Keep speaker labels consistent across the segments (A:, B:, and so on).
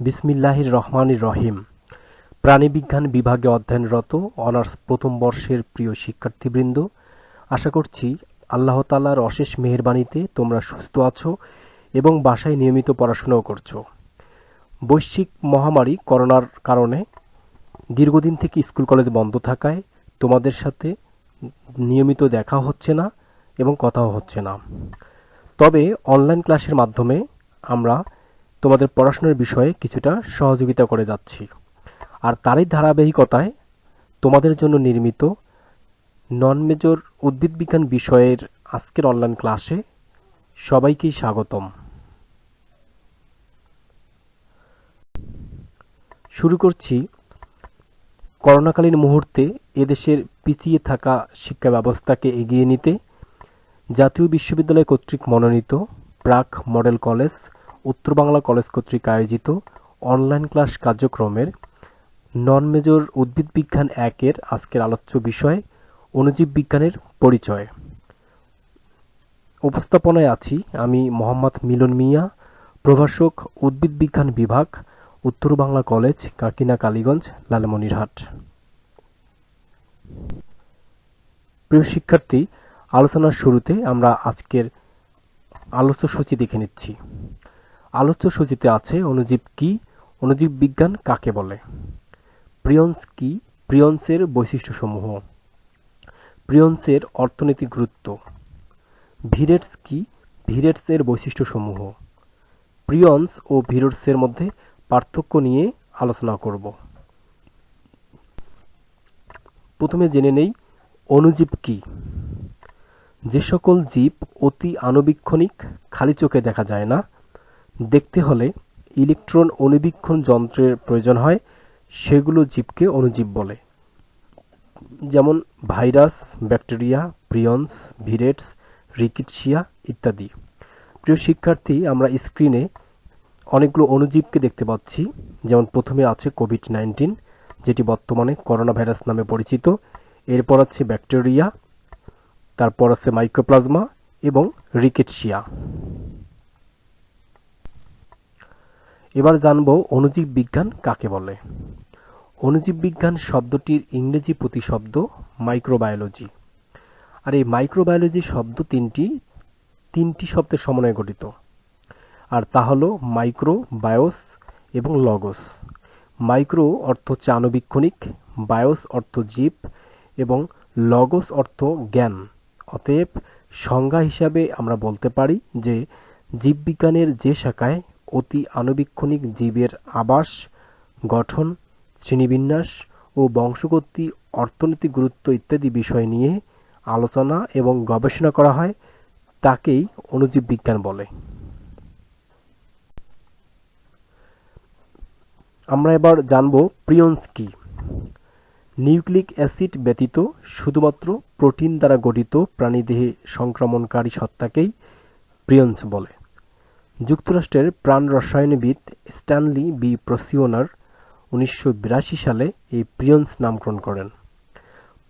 A: বিসমিল্লাহির রহমানির রহিম। প্রাণিবিজ্ঞান বিভাগে অধ্যয়নরত অনার্স প্রথম বর্ষের প্রিয় শিক্ষার্থীবৃন্দ, আশা করছি আল্লাহ তাআলার অশেষ মেহেরবানিতে তোমরা সুস্থ আছো এবং বাসায় নিয়মিত পড়াশোনাও করছো। বৈশ্বিক মহামারী করোনার কারণে দীর্ঘদিন থেকে স্কুল কলেজ বন্ধ থাকায় তোমাদের সাথে নিয়মিত দেখা হচ্ছে না এবং কথাও হচ্ছে না। তবে অনলাইন ক্লাসের মাধ্যমে আমরা তোমাদের পড়াশোনার বিষয়ে কিছুটা সহযোগিতা করে যাচ্ছি। আর তারই ধারাবাহিকতায় তোমাদের জন্য নির্মিত নন মেজর উদ্ভিদবিজ্ঞান বিষয়ের আজকের অনলাইন ক্লাসে সবাইকেই স্বাগতম। শুরু করছি। করোনাকালীন মুহূর্তে এদেশের পিছিয়ে থাকা শিক্ষা ব্যবস্থাকে এগিয়ে নিতে জাতীয় বিশ্ববিদ্যালয় কর্তৃক মনোনীত প্রাক মডেল কলেজ, উত্তর বাংলা কলেজ কর্তৃক আয়োজিত অনলাইন ক্লাস কার্যক্রমের নন মেজর উদ্ভিদবিজ্ঞান 1-এর আজকের আলোচ্য বিষয় অণুজীব বিজ্ঞানের পরিচয়। উপস্থাপনায় আছি আমি মোহাম্মদ মিলন মিয়া, প্রভাষক উদ্ভিদবিজ্ঞান বিভাগ, উত্তর বাংলা কলেজ, কাকিনা কালীগঞ্জ, লালমনিরহাট। প্রিয় শিক্ষার্থী, আলোচনার শুরুতে আমরা আজকের আলোচ্য সূচি দেখে নিচ্ছি। আলোচ্য সূচিতে আছে অণুজীব কি, অণুজীব বিজ্ঞান কাকে বলে, প্রিয়ন্স কি, প্রিয়ন্সের বৈশিষ্ট্যসমূহ, প্রিয়ন্সের অর্থনৈতিক গুরুত্ব, ভিরেটস কি, ভিরেটসের বৈশিষ্ট্যসমূহ, প্রিয়ন্স ও ভিরেটসের মধ্যে পার্থক্য নিয়ে আলোচনা করব। প্রথমে জেনে নেই অণুজীব কি। যে সকল জীব অতি আণুবীক্ষণিক, খালি চোখে দেখা যায় না, দেখতে হলে ইলেকট্রন অণুবীক্ষণ যন্ত্রের প্রয়োজন হয়, সেগুলো জীবকে অণুজীব বলে। যেমন ভাইরাস, ব্যাকটেরিয়া, প্রিয়ন্স, ভিরেটস, রিকেটশিয়া ইত্যাদি। প্রিয় শিক্ষার্থী, আমরা স্ক্রিনে অনেকগুলো অণুজীবকে দেখতে পাচ্ছি। যেমন প্রথমে আছে কোভিড-19, যেটি বর্তমানে করোনা ভাইরাস নামে পরিচিত। এরপর আছে ব্যাকটেরিয়া, তারপর আছে মাইক্রোপ্লাজমা এবং রিকেটশিয়া। এবার জানব অণুজীব বিজ্ঞান কাকে বলে। অণুজীব বিজ্ঞান শব্দটির ইংরেজি প্রতিশব্দ মাইক্রোবায়োলজি। আর এই মাইক্রোবায়োলজি শব্দ তিনটি শব্দের সমন্বয়ে গঠিত। আর তা হলো মাইক্রো, বায়োস এবং লগোস। মাইক্রো অর্থ হচ্ছে আণুবীক্ষণিক, বায়োস অর্থ জীব এবং লগোস অর্থ জ্ঞান। অতএব সংজ্ঞা হিসাবে আমরা বলতে পারি যে জীববিজ্ঞানের যে শাখায় অতি আণুবীক্ষণিক জীবের আবাস, গঠন, শ্রেণীবিন্যাস ও বংশগতি, অর্থনৈতিক গুরুত্ব ইত্যাদি বিষয় নিয়ে আলোচনা এবং গবেষণা করা হয়, তাকেই অণুজীব বিজ্ঞান বলে। আমরা এবার জানব প্রিয়ন্স কি। নিউক্লিক অ্যাসিড ব্যতীত শুধুমাত্র প্রোটিন দ্বারা গঠিত প্রাণীদেহে সংক্রমণকারী সত্তাকেই প্রিয়ন্স বলে। যুক্তরাষ্ট্রের প্রাণ রসায়নবিদ স্ট্যানলি বি প্রসিওনার 1982 সালে এই প্রিয়ন্স নামকরণ করেন।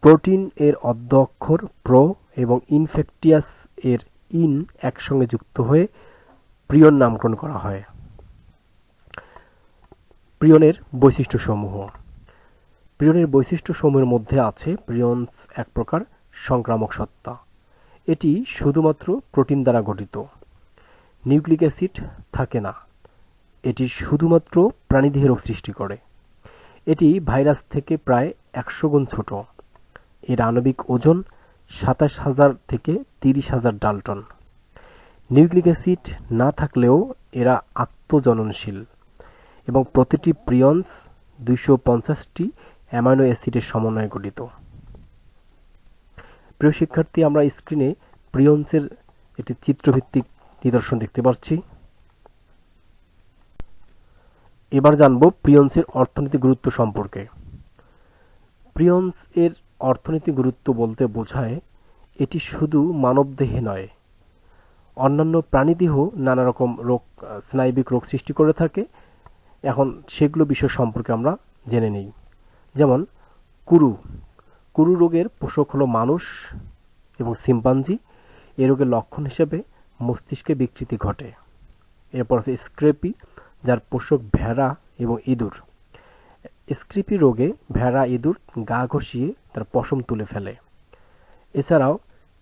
A: প্রোটিন এর অর্ধ অক্ষর প্রো এবং ইনফেকটিয়াস এর ইন একসঙ্গে যুক্ত হয়ে প্রিয়ন নামকরণ করা হয়। প্রিয়নের বৈশিষ্ট্যসমূহ। প্রিয়নের বৈশিষ্ট্যসমূহের মধ্যে আছে প্রিয়ন্স এক প্রকার সংক্রামক সত্তা। এটি শুধুমাত্র প্রোটিন দ্বারা গঠিত। নিউক্লিক অ্যাসিড থাকে না। এটি শুধুমাত্র প্রাণীদেহে রোগ সৃষ্টি করে। এটি ভাইরাস থেকে প্রায় 100 গুণ ছোট। এর আণবিক ওজন 27,000 থেকে 30,000 ডাল্টন। নিউক্লিক অ্যাসিড না থাকলেও এরা আত্মজননশীল এবং প্রতিটি প্রিয়ন্স 250টি অ্যামাইনো অ্যাসিডের সমন্বয়ে গঠিত। প্রিয় শিক্ষার্থী, আমরা স্ক্রিনে প্রিয়ন্সের একটি চিত্রভিত্তিক নিদর্শন দেখতে পাচ্ছি। এবার জানব প্রিয়ন্সের অর্থনৈতিক গুরুত্ব সম্পর্কে। প্রিয়ন্স এর অর্থনৈতিক গুরুত্ব বলতে বোঝায় এটি শুধু মানবদেহে নয়, অন্যান্য প্রাণীদেহ নানা রকম রোগ, স্নায়বিক রোগ সৃষ্টি করে থাকে। এখন সেগুলো বিষয় সম্পর্কে আমরা জেনে নিই। যেমন কুরু রোগের পোষক হলো মানুষ এবং শিম্পাঞ্জি। এ রোগের লক্ষণ হিসেবে মস্তিষ্কে বিকৃতি ঘটে। এরপর আছে স্ক্রেপি, যার পোষক ভেড়া এবং ইঁদুর। স্ক্রিপি রোগে ভেড়া ইঁদুর গা ঘষিয়ে তার পশম তুলে ফেলে। এছাড়াও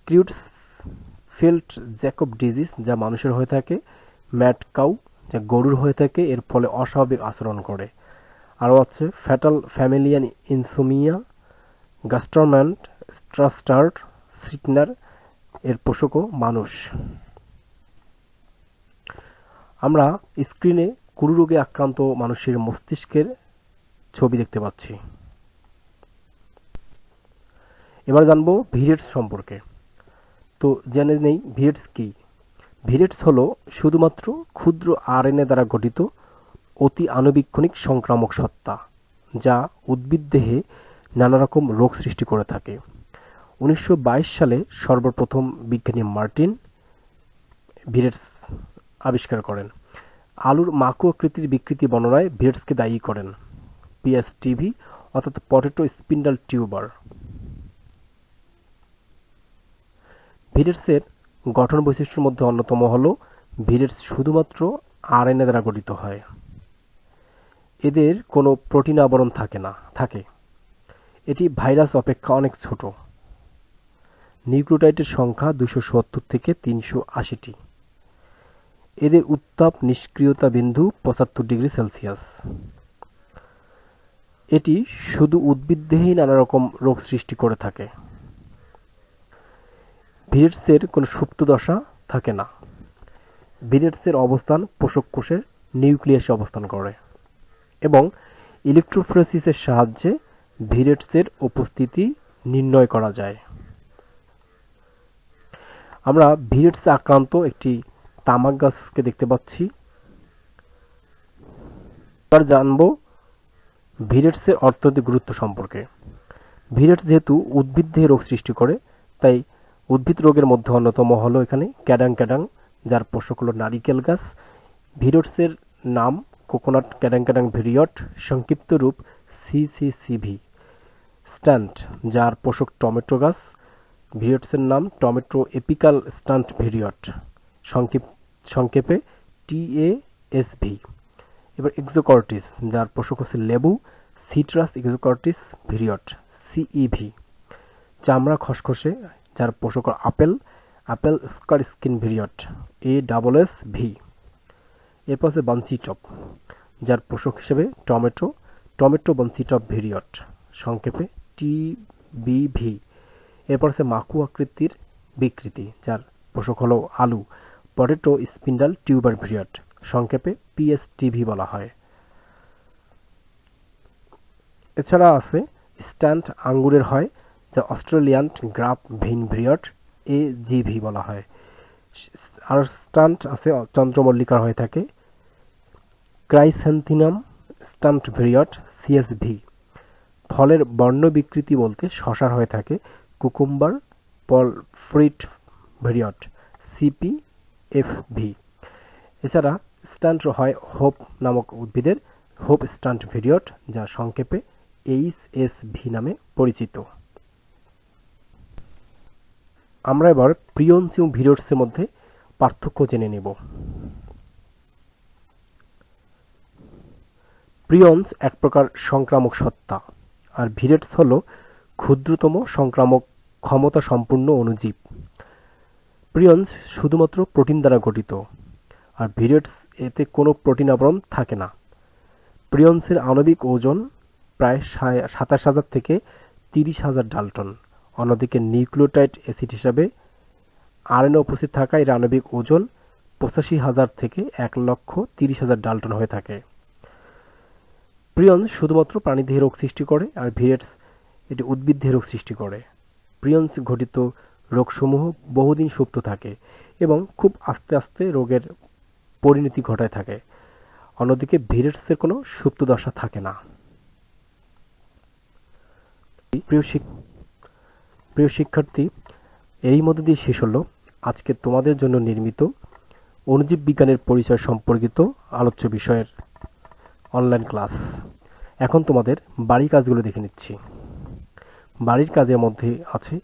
A: ক্রিউটসফিল্ড জ্যাকব ডিজিজ যা মানুষের হয়ে থাকে, ম্যাড কাউ যা গরুর হয়ে থাকে, এর ফলে অস্বাভাবিক আচরণ করে। আরও আছে ফ্যাটাল ফ্যামিলিয়ান ইনসোমিয়া, গাস্টারম্যান্ট স্ট্রাস্টার্ড সিকনার, এর পোষকও মানুষ। আমরা স্ক্রিনে কুরু রোগে আক্রান্ত মানুষের মস্তিষ্কের ছবি দেখতে পাচ্ছি। এবার জানবো ভিরেটস সম্পর্কে। তো জেনে নেই ভিরেটস কি। ভিরেটস হলো শুধুমাত্র ক্ষুদ্র আরএনএ দ্বারা গঠিত অতি আণুবীক্ষণিক সংক্রামক সত্তা, যা উদ্ভিদ দেহে নানা রকম রোগ সৃষ্টি করে থাকে। 1922 সালে সর্বপ্রথম বিজ্ঞানী মার্টিন ভিরেটস আবিষ্কার করেন। আলুর মাকু আকৃতির বিকৃতি বর্ণনায় ভিরেটসকে দায়ী করেন। পিএসটিভি অর্থাৎ পটেটো স্পিন্ডল টিউবার। ভিরেটসের গঠন বৈশিষ্ট্যের মধ্যে অন্যতম হল ভিরেটস শুধুমাত্র আরএনএ দ্বারা গঠিত হয়। এদের কোনো প্রোটিন আবরণ থাকে। এটি ভাইরাস অপেক্ষা অনেক ছোট। নিউক্লিওটাইডের সংখ্যা 270 থেকে 380টি। এদের উত্তাপ নিষ্ক্রিয়তা বিন্দু 75 ডিগ্রি সেলসিয়াস। এটি শুধু উদ্ভিদদেহেই নানা রকম রোগ সৃষ্টি করে থাকে। ভিরেটসের কোনো সুপ্ত দশা থাকে না। ভিরেটসের অবস্থান পোষক কোষের নিউক্লিয়াসে অবস্থান করে এবং ইলেকট্রোফোরেসিসের সাহায্যে ভিরেটসের উপস্থিতি নির্ণয় করা যায়। আমরা ভিরেটসে আক্রান্ত একটি তামাক গাছকে দেখতে পাচ্ছি। এবার জানবো ভিরেটসের অর্থনৈতিক গুরুত্ব সম্পর্কে। ভিরেটস যেহেতু উদ্ভিদ দেহে রোগ সৃষ্টি করে, তাই উদ্ভিদ রোগের মধ্যে অন্যতম হলো এখানে ক্যাডাং ক্যাডাং, যার পোষক হলো নারিকেল গাছ। ভিরেটসের নাম কোকোনাট ক্যাডাং ক্যাডাং ভিরিয়ট, সংক্ষিপ্ত রূপ সিসিসিভি। স্ট্যান্ট, যার পোষক টমেটো গাছ। ভিরেটসের নাম টমেটো এপিকাল স্ট্যান্ট ভিরিয়ট, সংক্ষেপে টিএএসভি। এবার এক্সোকর্টিস, যার পোষক হচ্ছে লেবু। Citrus exocortis viroid, CEV. চামড়া খসখসে, যার পোষক apple. Apple scar skin viroid, ASV. এরপর আছে বানসিটপ, যার পোষক হিসেবে টমেটো। টমেটো বানসিটপ ভিরিয়ট, সংক্ষেপে টিবিভি। এরপর আছে মাকু আকৃতির বিকৃতি, যার পোষক হলো আলু। পটেটো স্পিন্ডল টিউবার ভিরিয়ট, সংক্ষেপে পিএসটিভি বলা হয়। এছাড়া আছে স্ট্যান্ট আঙ্গুরের হয়, যা অস্ট্রেলিয়ান গ্রাপ ভেইন ভিরিয়ট, এজিভি বলা হয়। আর স্ট্যান্ট আছে চন্দ্রমল্লিকার হয়ে থাকে, ক্রাইস্যান্থিনাম স্ট্যান্ট ভিরিয়ট, সিএসভি। ফলের বর্ণ বিকৃতি বলতে শসার হয়ে থাকে কুকুম্বার ফ্রুইট ভিরিয়ট, সিপিএফভি। এছাড়া স্ট্যান্ট হয় হোপ নামক উদ্ভিদের, হোপ স্ট্যান্ট ভিরিয়ট, যা সংক্ষেপে এইচএসভি নামে পরিচিত। আমরা এবার প্রিয়ন্স এবং ভিরেটসের মধ্যে পার্থক্য জেনে নেব। প্রিয়ন্স এক প্রকার সংক্রামক সত্তা, আর ভিরেটস হল ক্ষুদ্রতম সংক্রামক ক্ষমতা সম্পূর্ণ অণুজীব। প্রিয়ন্স শুধুমাত্র প্রোটিন দ্বারা গঠিত, আর ভিরেটস এতে কোনো প্রোটিন আবরণ থাকে না। প্রিয়ন্সের আণবিক ওজন প্রায় 27,000 থেকে 30,000 ডাল্টন। অন্যদিকে নিউক্লিওটাইড অ্যাসিড হিসাবে আরএনএ উপস্থিত থাকা এর আণবিক ওজন 85,000 থেকে 1,30,000 ডাল্টন হয়ে থাকে। প্রিয়ন্স শুধুমাত্র প্রাণীদেহে রোগ সৃষ্টি করে, আর ভিরেটস এটি উদ্ভিদ দেহে রোগ সৃষ্টি করে। প্রিয়ন্স ঘটিত রোগসমূহ বহুদিন সুপ্ত থাকে এবং খুব আস্তে আস্তে রোগের পরিণতি ঘটায় থাকে। অন্যদিকে ভিরেটসের কোনো সুপ্ত দশা থাকে না। প্রিয় শিক্ষার্থী, এরই মধ্যে দিয়ে শেষ হলো আজকে তোমাদের জন্য নির্মিত অণুজীব বিজ্ঞানের পরিচয় সম্পর্কিত আলোচ্য বিষয়ের অনলাইন ক্লাস। এখন তোমাদের বাড়ির কাজগুলো দেখে নিচ্ছি। বাড়ির কাজের মধ্যে আছে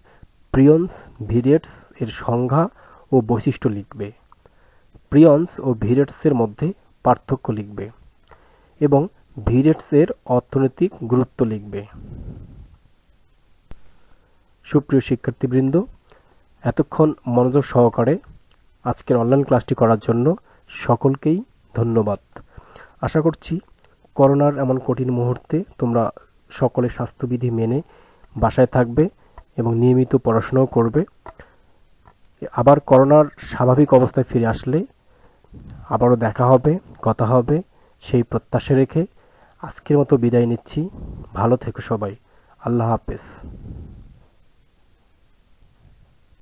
A: প্রিয়ন্স ভিরেটস এর সংজ্ঞা ও বৈশিষ্ট্য লিখবে। প্রিয়ন্স ও ভিরেটসের মধ্যে পার্থক্য লিখবে এবং ভিরেটসের অর্থনৈতিক গুরুত্ব লিখবে। সুপ্রিয় শিক্ষার্থীবৃন্দ, এতক্ষণ মনোযোগ সহকারে আজকের অনলাইন ক্লাসটি করার জন্য সকলকেই ধন্যবাদ। আশা করছি করোনার এমন কঠিন মুহূর্তে তোমরা সকলে স্বাস্থ্যবিধি মেনে বাসায় থাকবে এবং নিয়মিত পড়াশোনাও করবে। আবার করোনার স্বাভাবিক অবস্থায় ফিরে আসলে আবারও দেখা হবে, কথা হবে, সেই প্রত্যাশা রেখে আজকের মতো বিদায় নিচ্ছি। ভালো থেকো সবাই। আল্লাহ হাফেজ।